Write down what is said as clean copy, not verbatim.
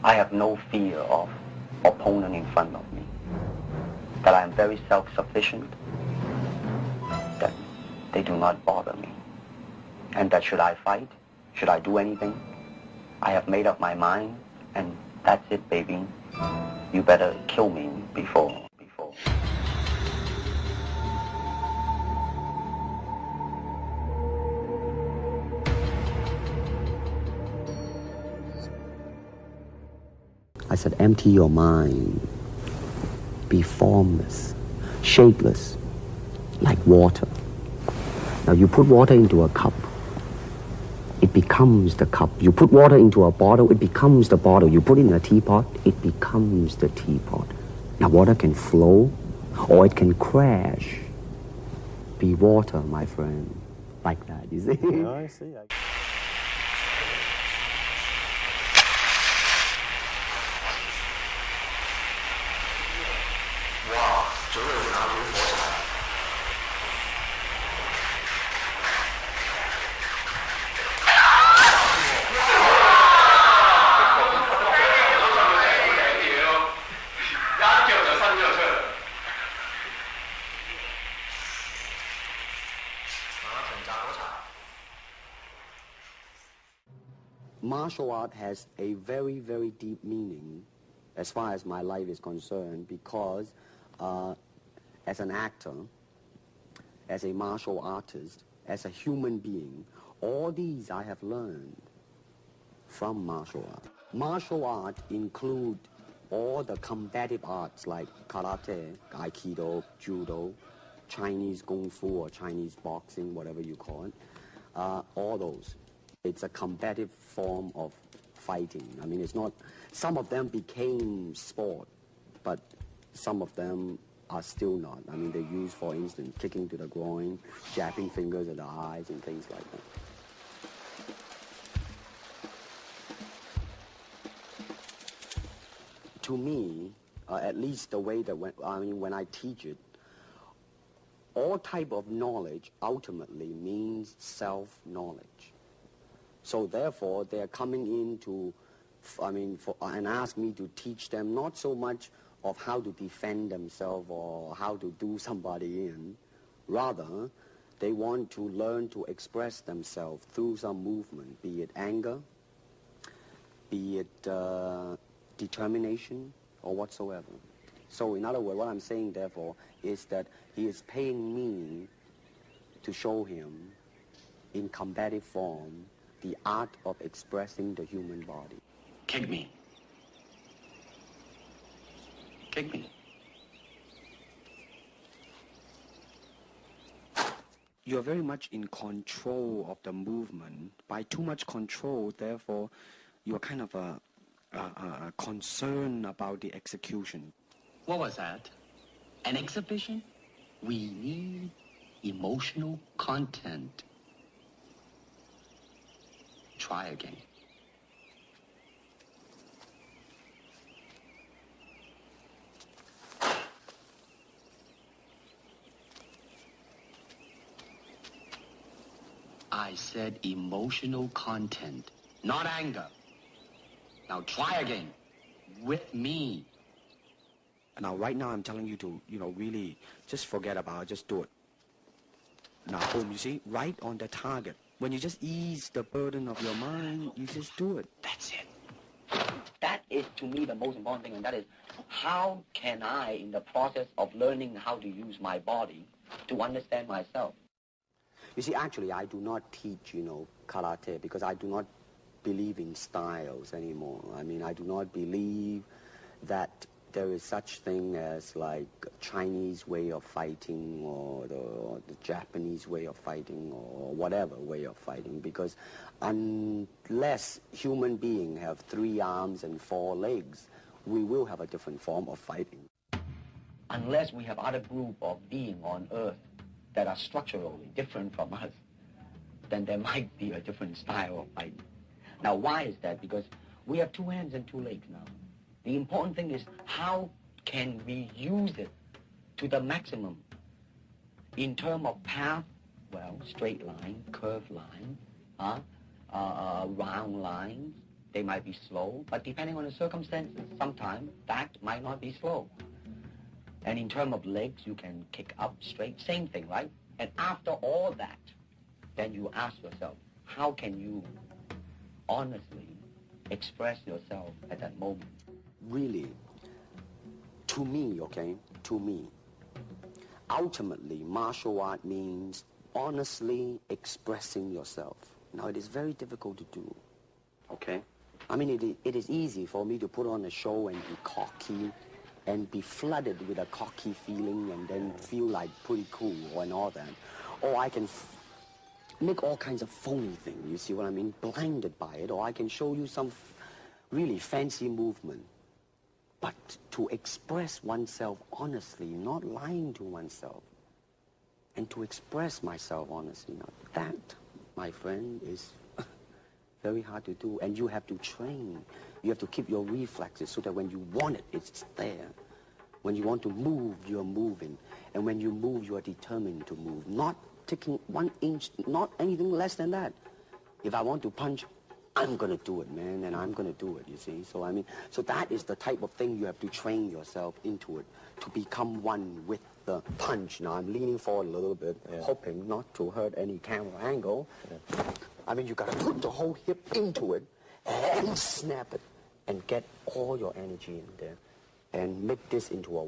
I have no fear of opponent in front of me. That I am very self-sufficient. That they do not bother me. And that should I fight, should I do anything, I have made up my mind, and that's it, baby. You better kill me before. I said, empty your mind. Be formless, shapeless, like water. Now you put water into a cup, it becomes the cup. You put water into a bottle, it becomes the bottle. You put it in a teapot, it becomes the teapot. Now water can flow or it can crash. Be water, my friend. Like that, you see? Yeah, I see. Martial art has a very, very deep meaning as far as my life is concerned, because as an actor, as a martial artist, as a human being, all these I have learned from martial art. Martial art include all the combative arts like karate, aikido, judo, Chinese kung fu or Chinese boxing, whatever you call it, all those. It's a combative form of fighting. I mean, it's not, some of them became sport, but some of them are still not. I mean, they use, for instance, kicking to the groin, jabbing fingers at the eyes, and things like that. To me, at least the way that when I teach it, all type of knowledge ultimately means self-knowledge. So therefore, they're coming in to, and ask me to teach them not so much of how to defend themselves or how to do somebody in. Rather, they want to learn to express themselves through some movement, be it anger, be it determination, or whatsoever. So in other words, what I'm saying, therefore, is that he is paying me to show him in combative form the art of expressing the human body. Kick me. Kick me. You're very much in control of the movement. By too much control, therefore, you're kind of concerned about the execution. What was that? An exhibition? We need emotional content. Try again. I said emotional content, not anger. Now try again. With me. Now, right now, I'm telling you to, really just forget about it. Just do it. Now, boom, you see, right on the target. When you just ease the burden of your mind, you just do it. That's it. That is, to me, the most important thing, and that is, how can I, in the process of learning how to use my body, to understand myself? You see, actually, I do not teach, karate, because I do not believe in styles anymore. I mean, I do not believe that there is such thing as like Chinese way of fighting or the Japanese way of fighting or whatever way of fighting, because unless human beings have 3 arms and 4 legs, we will have a different form of fighting. Unless we have other group of beings on earth that are structurally different from us, then there might be a different style of fighting. Now, why is that? Because we have 2 hands and 2 legs now. The important thing is, how can we use it to the maximum in terms of path? Well, straight line, curved line, round lines, they might be slow, but depending on the circumstances, sometimes that might not be slow. And in terms of legs, you can kick up straight, same thing, right? And after all that, then you ask yourself, how can you honestly express yourself at that moment? Really, to me, okay, to me, ultimately, martial art means honestly expressing yourself. Now, it is very difficult to do, okay? I mean, it is easy for me to put on a show and be cocky and be flooded with a cocky feeling and then feel like pretty cool and all that. Or I can make all kinds of phony things, you see what I mean? Blinded by it. Or I can show you some really fancy movement. But to express oneself honestly, not lying to oneself, and to express myself honestly, now that, my friend, is very hard to do. And you have to train. You have to keep your reflexes so that when you want it, it's there. When you want to move, you're moving. And when you move, you are determined to move. Not taking 1 inch, not anything less than that. If I want to punch, I'm going to do it, man, and I'm going to do it, you see. So, I mean, so that is the type of thing you have to train yourself into it, to become one with the punch. Now, I'm leaning forward a little bit, hoping not to hurt any camera angle. I mean, you got to put the whole hip into it and snap it and get all your energy in there and make this into a